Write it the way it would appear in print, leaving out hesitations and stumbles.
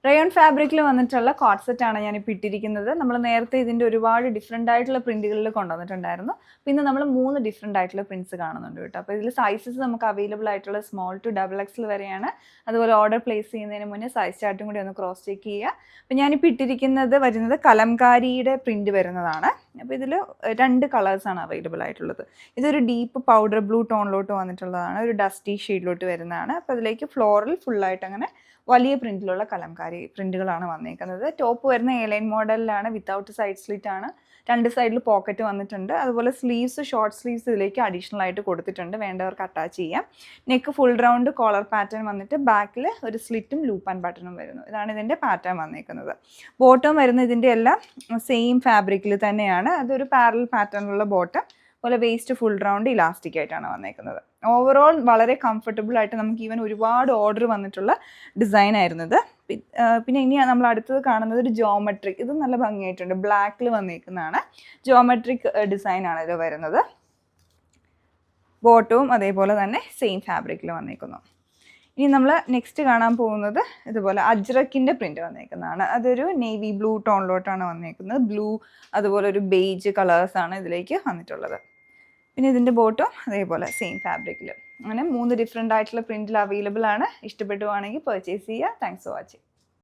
Rayon ഫാബ്രിക്കിൽ വന്നിട്ടുള്ള coat സെറ്റാണ് ഞാനിപ്പോൾ ഇട്ടിരിക്കുന്നത്. നമ്മൾ നേരത്തെ ഇതിൻ്റെ ഒരുപാട് ഡിഫറെൻ്റ് ആയിട്ടുള്ള പ്രിൻറ്റുകളിൽ കൊണ്ടുവന്നിട്ടുണ്ടായിരുന്നു. പിന്നെ നമ്മൾ 3 ഡിഫറെൻ്റ് ആയിട്ടുള്ള പ്രിൻറ്റ്സ് കാണുന്നുണ്ട് കേട്ടോ. അപ്പോൾ ഇതിൽ സൈസസ് നമുക്ക് അവൈലബിൾ ആയിട്ടുള്ള സ്മോൾ ടു XXL വരെയാണ്. അതുപോലെ ഓർഡർ പ്ലേസ് ചെയ്യുന്നതിന് മുന്നേ സൈസ് ചാർട്ടും കൂടി ഒന്ന് ക്രോസ് ചെക്ക് ചെയ്യുക. അപ്പോൾ ഞാനിപ്പോൾ ഇട്ടിരിക്കുന്നത് വരുന്നത് കലംകാരിയുടെ പ്രിൻറ്റ് വരുന്നതാണ്. അപ്പോൾ ഇതിൽ 2 കളേഴ്സാണ് അവൈലബിൾ ആയിട്ടുള്ളത്. ഇതൊരു ഡീപ്പ് പൗഡർ ബ്ലൂ ടോണിലോട്ട് വന്നിട്ടുള്ളതാണ്, ഒരു ഡസ്റ്റി ഷെയ്ഡിലോട്ട് വരുന്നതാണ്. അപ്പോൾ അതിലേക്ക് ഫ്ലോറൽ ഫുള്ളായിട്ട് അങ്ങനെ വലിയ പ്രിൻറ്റിലുള്ള കലംകാരി പ്രിൻറ്റുകളാണ് വന്നേക്കുന്നത്. ടോപ്പ് വരുന്ന എയർലൈൻ മോഡലിലാണ്, വിത്തൗട്ട് സൈഡ് സ്ലിറ്റ് ആണ്. 2 സൈഡിൽ പോക്കറ്റ് വന്നിട്ടുണ്ട്. അതുപോലെ സ്ലീവ്സ്, ഷോർട്ട് സ്ലീവ്സ് ഇതിലേക്ക് അഡീഷണൽ ആയിട്ട് കൊടുത്തിട്ടുണ്ട്, വേണ്ടവർക്ക് അറ്റാച്ച് ചെയ്യാം. Neck full round collar pattern വന്നിട്ട് ബാക്കിൽ ഒരു സ്ലിറ്റും ലൂപ്പ് ആൻഡ് ബട്ടണും വരുന്നു. ഇതാണ് ഇതിൻ്റെ പാറ്റേൺ വന്നേക്കുന്നത്. ബോട്ടം വരുന്ന ഇതിൻ്റെ എല്ലാം സെയിം ഫാബ്രിക്കിൽ തന്നെയാണ്. അതൊരു പാരലൽ പാറ്റേണിലുള്ള ബോട്ടം, അതുപോലെ വേസ്റ്റ് ഫുൾ റൗണ്ട് ഇലാസ്റ്റിക് ആയിട്ടാണ് വന്നേക്കുന്നത്. ഓവറോൾ വളരെ കംഫർട്ടബിൾ ആയിട്ട് നമുക്ക് ഈവൻ ഒരുപാട് ഓർഡർ വന്നിട്ടുള്ള ഡിസൈൻ ആയിരുന്നു ഇത്. പിന്നെ ഇനി നമ്മൾ അടുത്തത് കാണുന്നത് ഒരു ജോമെട്രിക്. ഇത് നല്ല ഭംഗിയായിട്ടുണ്ട്, ബ്ലാക്കിൽ വന്നേക്കുന്നതാണ്. ജോമെട്രിക് ഡിസൈനാണ് ഇത് വരുന്നത്. ബോട്ടവും അതേപോലെ തന്നെ സെയിം ഫാബ്രിക്കിൽ വന്നേക്കുന്നു. ഇനി നമ്മൾ നെക്സ്റ്റ് കാണാൻ പോകുന്നത് ഇതുപോലെ അജ്രക്കിൻ്റെ പ്രിൻറ്റ് വന്നേക്കുന്നതാണ്. അതൊരു നേവി ബ്ലൂ ടോണിലോട്ടാണ് വന്നേക്കുന്നത്. ബ്ലൂ അതുപോലെ ഒരു ബേജ് കളേഴ്സാണ് ഇതിലേക്ക് വന്നിട്ടുള്ളത്. പിന്നെ ഇതിൻ്റെ ബോട്ടും അതേപോലെ സെയിം ഫാബ്രിക്കിൽ. അങ്ങനെ 3 ഡിഫറെൻ്റ് ആയിട്ടുള്ള പ്രിൻറ്റിൽ അവൈലബിൾ ആണ്. ഇഷ്ടപ്പെടുവാണെങ്കിൽ പർച്ചേസ് ചെയ്യുക. Thanks for watching.